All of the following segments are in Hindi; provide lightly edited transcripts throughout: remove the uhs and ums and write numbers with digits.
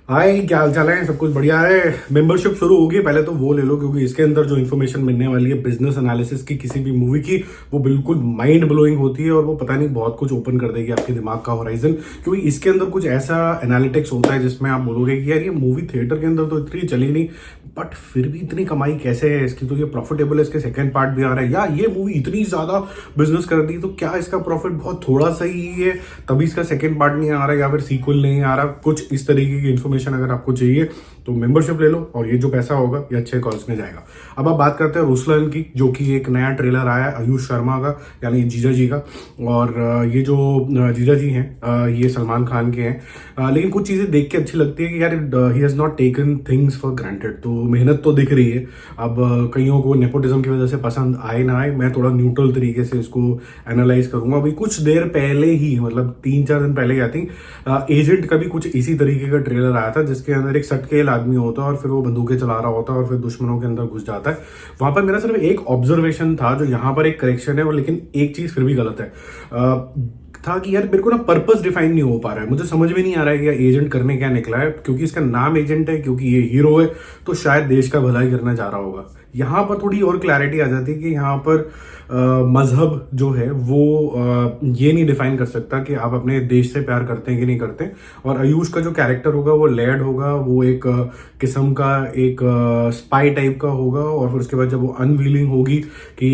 हाय, क्या हाल चाल है। सब कुछ बढ़िया है। मेंबरशिप शुरू होगी, पहले तो वो ले लो क्योंकि इसके अंदर जो इन्फॉर्मेशन मिलने वाली है बिजनेस एनालिसिस की किसी भी मूवी की, वो बिल्कुल माइंड ब्लोइंग होती है और वो पता नहीं बहुत कुछ ओपन कर देगी आपके दिमाग का होराइजन। क्योंकि इसके अंदर कुछ ऐसा एनालिटिक्स होता है जिसमें आप बोलोगे कि यार ये मूवी थिएटर के अंदर तो इतनी चली नहीं, बट फिर भी इतनी कमाई कैसे है इसकी, तो ये प्रॉफिटेबल है, इसके सेकंड पार्ट भी आ रहा है, या ये मूवी इतनी ज्यादा बिजनेस कर दी तो क्या इसका प्रॉफिट बहुत थोड़ा सा ही है तभी इसका सेकंड पार्ट नहीं आ रहा है या फिर सीक्वल नहीं आ रहा। कुछ इस तरीके की इन्फॉर्मेशन अगर आपको चाहिए तो मेंबरशिप ले लो और ये जो पैसा होगा ये अच्छे कॉज में जाएगा। अब आप बात करते हैं रुसलन की, जो कि एक नया ट्रेलर आया है आयुष शर्मा का, यानी जीजा जी का। और ये जो जीजा जी हैं ये सलमान खान के हैं। लेकिन कुछ चीजें देख के अच्छी लगती है कि यार he has not taken things for granted. तो मेहनत तो दिख रही है। अब कईयों को नेपोटिज्म की वजह से पसंद आए ना आए, मैं थोड़ा न्यूट्रल तरीके से इसको एनालाइज करूंगा। अभी कुछ देर पहले ही, मतलब 3-4 दिन पहले आई थिंक एजेंट का भी कुछ इसी तरीके का ट्रेलर आया था, जिसके अंदर एक सटकेल आदमी होता है और फिर वो बंदूकें चला रहा होता है और फिर दुश्मनों के अंदर घुस जाता है। वहां पर मेरा सिर्फ एक ऑब्जर्वेशन था, जो यहाँ पर एक करेक्शन है, और लेकिन एक चीज फिर भी गलत है। था कि यार मेरे को ना पर्पस डिफाइन नहीं हो पा रहा है, मुझे समझ में नहीं आ रहा है कि एजेंट करने क्या निकला है। क्योंकि इसका नाम एजेंट है, क्योंकि ये हीरो है, तो शायद देश का भलाई करना चाह रहा होगा। यहाँ पर थोड़ी और क्लैरिटी आ जाती है कि यहाँ पर मजहब जो है वो ये नहीं डिफाइन कर सकता कि आप अपने देश से प्यार करते हैं कि नहीं करते। और आयुष का जो कैरेक्टर होगा वो लेड होगा, वो एक किस्म का एक स्पाई टाइप का होगा। और फिर उसके बाद जब वो अनवीलिंग होगी कि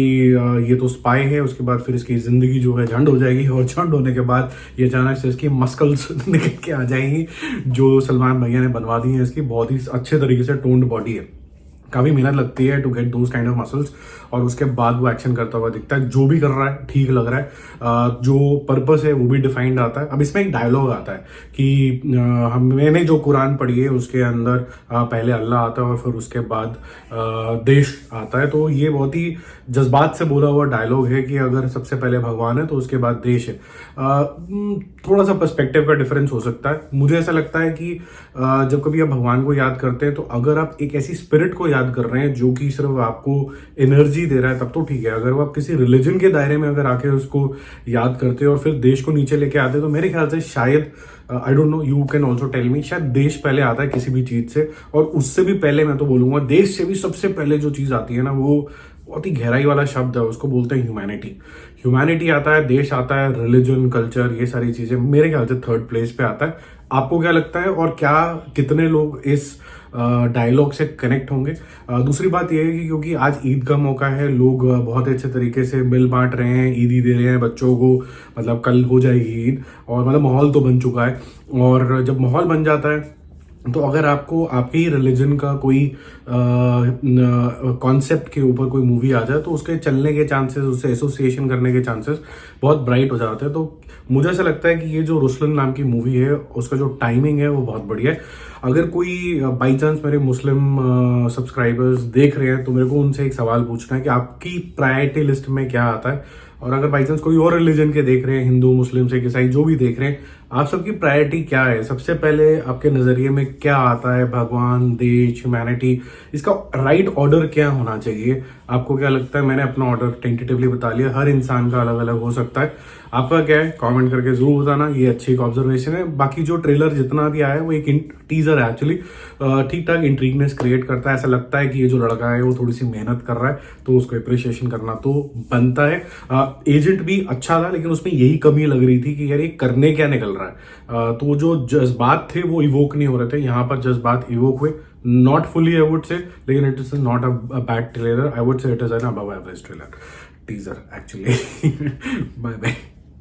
ये तो स्पाई है, उसके बाद फिर इसकी जिंदगी जो है झंड हो जाएगी, और झंड होने के बाद ये अचानक से इसकी मस्कल्स निकल के आ जाएंगी, जो सलमान भैया ने बनवा दी है। इसकी बहुत ही अच्छे तरीके से टोन्ड बॉडी है, काफी मेहनत लगती है to get those kind of muscles, और उसके बाद वो एक्शन करता हुआ दिखता है। जो भी कर रहा है ठीक लग रहा है, जो पर्पस है वो भी डिफाइंड आता है। अब इसमें एक डायलॉग आता है कि मैंने जो कुरान पढ़ी है उसके अंदर पहले अल्लाह आता है और फिर उसके बाद देश आता है। तो ये बहुत ही जज्बात से बोला हुआ डायलॉग है कि अगर सबसे पहले भगवान है तो उसके बाद देश है। थोड़ा सा पर्सपेक्टिव का डिफरेंस हो सकता है। मुझे ऐसा लगता है कि जब कभी आप भगवान को याद करते हैं तो अगर आप एक ऐसी स्पिरिट को याद कर रहे हैं जो कि सिर्फ आपको एनर्जी दे रहा है तब तो ठीक है। अगर आप किसी रिलीजन के दायरे में अगर आके उसको याद करते हैं और फिर देश को नीचे लेके आते हैं, तो मेरे ख्याल से शायद I don't know, you can also tell me, शायद देश पहले आता है किसी भी चीज से। और उससे भी पहले मैं तो बोलूंगा देश से भी सबसे पहले जो चीज आती है ना, वो बहुत ही गहराई वाला शब्द है, उसको बोलते हैं ह्यूमैनिटी। ह्यूमैनिटी आता है, देश आता है, रिलीजन, कल्चर, ये सारी चीजें मेरे ख्याल से थर्ड प्लेस पे आता है। आपको क्या लगता है, और क्या कितने लोग इस डायलॉग से कनेक्ट होंगे? दूसरी बात यह है कि क्योंकि आज ईद का मौका है, लोग बहुत अच्छे तरीके से मिल बांट रहे हैं, ईदी दे रहे हैं बच्चों को। मतलब कल हो जाएगी ईद, और मतलब माहौल तो बन चुका है। और जब माहौल बन जाता है तो अगर आपको आपके ही रिलीजन का कोई कॉन्सेप्ट के ऊपर कोई मूवी आ जाए तो उसके चलने के चांसेस, उससे एसोसिएशन करने के चांसेस बहुत ब्राइट हो जाते हैं। तो मुझे ऐसा लगता है कि ये जो रुसलन नाम की मूवी है उसका जो टाइमिंग है वो बहुत बढ़िया है। अगर कोई बाई चांस मेरे मुस्लिम सब्सक्राइबर्स देख रहे हैं तो मेरे को उनसे एक सवाल पूछना है कि आपकी प्रायोरिटी लिस्ट में क्या आता है। और अगर बाई चांस कोई और रिलीजन के देख रहे हैं, हिंदू, मुस्लिम, सिख, ईसाई, जो भी देख रहे हैं, आप सबकी प्रायोरिटी क्या है? सबसे पहले आपके नजरिए में क्या आता है? भगवान, देश, ह्यूमैनिटी, इसका राइट ऑर्डर क्या होना चाहिए? आपको क्या लगता है? मैंने अपना ऑर्डर टेंटेटिवली बता लिया, हर इंसान का अलग अलग हो सकता है। आपका क्या है कमेंट करके जरूर बताना। ये अच्छी एक ऑब्जर्वेशन है। बाकी जो ट्रेलर जितना भी आया है वो एक टीजर है एक्चुअली, ठीक ठाक इंट्रीगनेस क्रिएट करता है। ऐसा लगता है कि ये जो लड़का है वो थोड़ी सी मेहनत कर रहा है, तो उसको अप्रिशिएशन करना तो बनता है। एजेंट भी अच्छा था, लेकिन उसमें यही कमी लग रही थी कि यार ये करने क्या निकल रहा है। तो जो जज्बात थे वो इवोक नहीं हो रहे थे। यहाँ पर जज्बात इवोक हुए, not fully I would say, लेकिन it is not a bad trailer. I would say it is an above average trailer teaser actually. Bye bye.